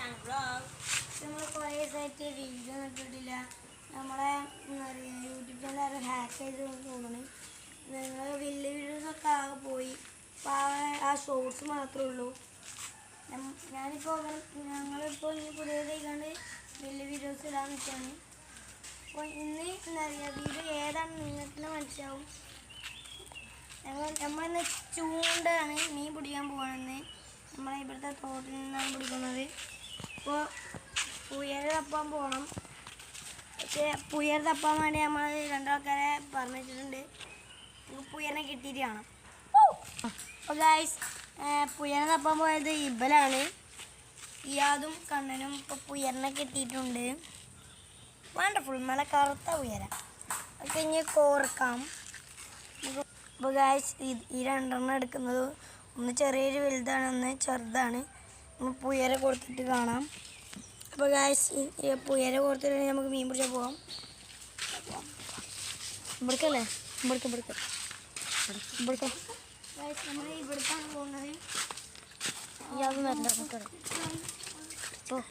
നമ്മൾ കുറേ ദിവസമായിട്ട് വീഡിയോ ഇട്ടിട്ടില്ല. നമ്മളെ യൂട്യൂബ് ചാനൽ ഹാക്ക് ചെയ്ത് തോന്നുന്നു. നിങ്ങൾ വലിയ വീഡിയോസൊക്കെ ആകെ പോയി. അപ്പോൾ ആ ഷോർട്സ് മാത്രമേ ഉള്ളൂ. ഞങ്ങളിപ്പോൾ ഇനി പുതിയതായിക്കാണ്ട് വലിയ വീഡിയോസ് ഇടാന്ന് വെച്ചാണ്. അപ്പോൾ ഇന്ന് വീഡിയോ ഏതാണ് നിങ്ങൾക്ക് മനസ്സിലാവും. നമ്മളിന്ന് ചൂണ്ടാണ് മീൻ പിടിക്കാൻ പോകണമെന്ന്. നമ്മളെ ഇവിടുത്തെ തോട്ടിൽ നിന്നാണ് പിടിക്കുന്നത്. അപ്പോൾ പുയൽ തപ്പാൻ പോകണം. പക്ഷേ പുയൽ തപ്പാൻ വേണ്ടി നമ്മൾ രണ്ടാൾക്കാരെ പറഞ്ഞിട്ടുണ്ട്. പുയലിനെ കിട്ടിയിട്ട് കാണാം. അപ്പോൾ ഗൈസ്, പുയലിനെ തപ്പാൻ പോയത് ഇബലാണ്. ഇയാതും കണ്ണനും ഇപ്പോൾ പുയലിനെ കിട്ടിയിട്ടുണ്ട്. വണ്ടർഫുൾ, നല്ല കറുത്ത പുയല. ഒക്കെ ഇനി കോർക്കാം. അപ്പോൾ ഗൈസ്, ഈ രണ്ടെണ്ണം എടുക്കുന്നത് ഒന്ന് ചെറിയൊരു വലുതാണ്, ഒന്ന് ചെറുതാണ്. നമ്മൾ പുയരെ കൊടുത്തിട്ട് കാണാം. അപ്പോൾ ഗൈസ്, ഈ പുയരെ കൊടുത്തിട്ട് നമുക്ക് മീൻ പിടിച്ചാൽ പോകാം. ഇവിടേക്കല്ലേ ഇവിടേക്ക് ഗൈസ്, നമ്മൾ ഇവിടേക്കാണ് പോകുന്നത്. ഇയാളും വരണ്ട നമുക്കറിയാം. അപ്പോൾ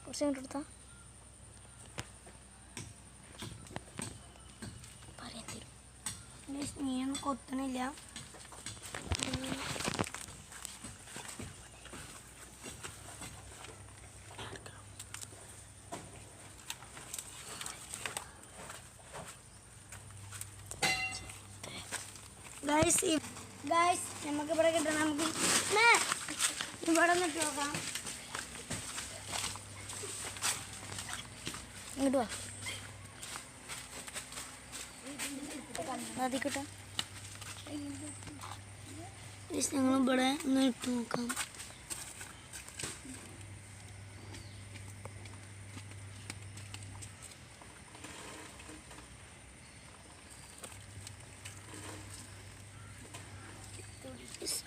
കുറച്ച് ഇങ്ങോട്ട് എടുത്താൽ പറയാൻ തരും. മീനൊന്നും കൊത്തണില്ല. ഗൈസ്, നമുക്ക് ഇവിടെ കിട്ടണം. നമുക്ക് ഇവിടെ നിന്നിട്ട് നോക്കാം. ഇങ്ങോട്ട് വാ, അതിക്കട്ടെ. ഞങ്ങൾ ഇവിടെ ഒന്ന് ഇട്ട് നോക്കാം.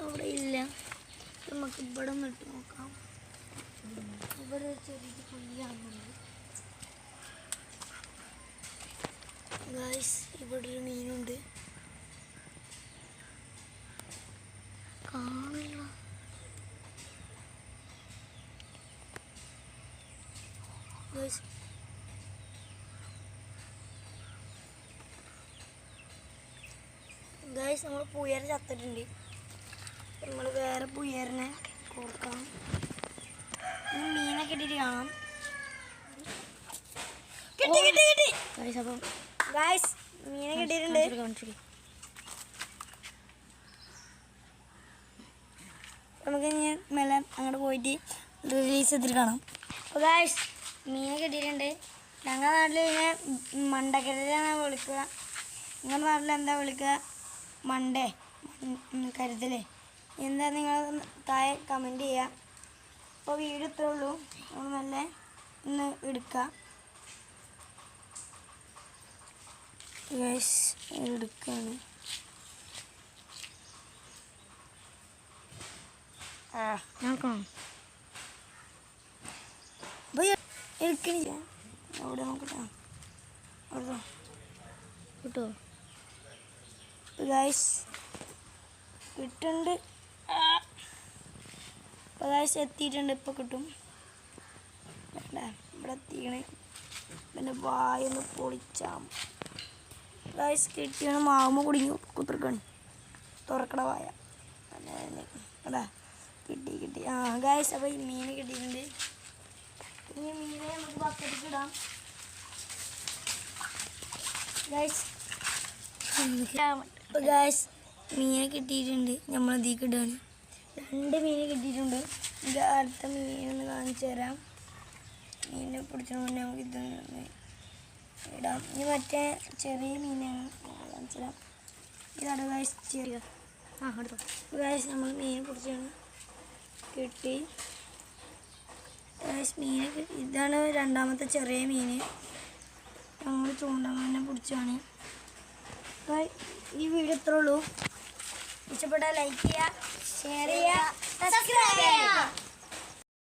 അവിടെ ഇല്ല. നമുക്ക് ഇവിടെ ഒന്ന് ഇട്ട് നോക്കാം. ഇവിടെ ചെറിയ കുഴിയാണുള്ളത്. ഗൈസ്, ഇവിടെ ഒരു മീനുണ്ട്. കാണില്ല. ഗൈസ്, നമ്മൾ പുയർ ചത്തിട്ടുണ്ട്. നമ്മൾ വേറെ പുയറിനെ കൊടുക്കാം. മീനെ കിട്ടിയിട്ട് കാണാം. കിട്ടി ഗൈസ്. അപ്പം ഗൈസ്, മീനെ കിട്ടിയിട്ടുണ്ട്. നമുക്ക് ഇനി മെല്ലെ അങ്ങോട്ട് പോയിട്ട് റിലീസ് ചെയ്തിട്ട് കാണാം. അപ്പോൾ ഗൈസ്, മീനെ കിട്ടിയിട്ടുണ്ട്. ഞങ്ങളുടെ നാട്ടിൽ ഇതിനെ മണ്ടക്കരുതലാണ് വിളിക്കുക. നിങ്ങളുടെ നാട്ടിൽ എന്താ വിളിക്കുക? മണ്ടേ, കരുതലേ, എന്താ നിങ്ങൾ താഴെ കമൻറ്റ് ചെയ്യുക. അപ്പോൾ വീഡിയോ ഇത്രേ ഉള്ളൂ. നമ്മൾ നല്ല ഇന്ന് എടുക്കാം. എടുക്കാണ്. എടുക്കണില്ല. അവിടെ നോക്കട്ടെ. അവിടെ കിട്ടോ? ഗൈസ്, കിട്ടുന്നുണ്ട്. അപ്പോൾ ഗൈസ്, എത്തിയിട്ടുണ്ട്. ഇപ്പോൾ കിട്ടും. ഇവിടെ എത്തിക്കണേ. പിന്നെ വായൊന്ന് പൊളിച്ചാം. ഗൈസ്, കിട്ടിയാണ്. മാവുമ്പോൾ കുടുങ്ങി കുത്തിർക്കാണ്. തുറക്കട വായ. അതാ കിട്ടി. ഗൈസ്, അപ്പോൾ ഈ മീൻ കിട്ടിയിട്ടുണ്ട്. ഇനി മീനെ നമുക്ക് ബക്കറ്റിൽ ഇടാം. ഗൈസ്, അപ്പോൾ ഗൈസ്, മീനെ കിട്ടിയിട്ടുണ്ട്. നമ്മളതിലേക്ക് ഇടുകയാണ്. 2 മീനെ കിട്ടിയിട്ടുണ്ട്. ഇത് അടുത്ത മീനൊന്ന് കാണിച്ചു തരാം. മീനിനെ പിടിച്ചത് കൊണ്ട് നമുക്ക് ഇതൊന്ന് ഇടാം. ഇനി മറ്റേ ചെറിയ മീനാണ് കാണിച്ചു തരാം. ഇതാണ് ഗൈസ് ചെറിയ. ഗൈസ്, നമ്മൾ മീൻ പിടിച്ചാണ്. കിട്ടി ഗൈസ്, മീനെ കിട്ടി. ഇതാണ് രണ്ടാമത്തെ ചെറിയ മീൻ. നമ്മൾ ചൂണ്ടമീനെ പിടിച്ചാണ്. ഈ വീഡിയോ ഇത്രേ ഉള്ളൂ. ഇഷ്ടപ്പെട്ടാൽ ലൈക്ക് ചെയ്യുക, ഷെയർ ചെയ്യുക, സബ്സ്ക്രൈബ് ചെയ്യുക.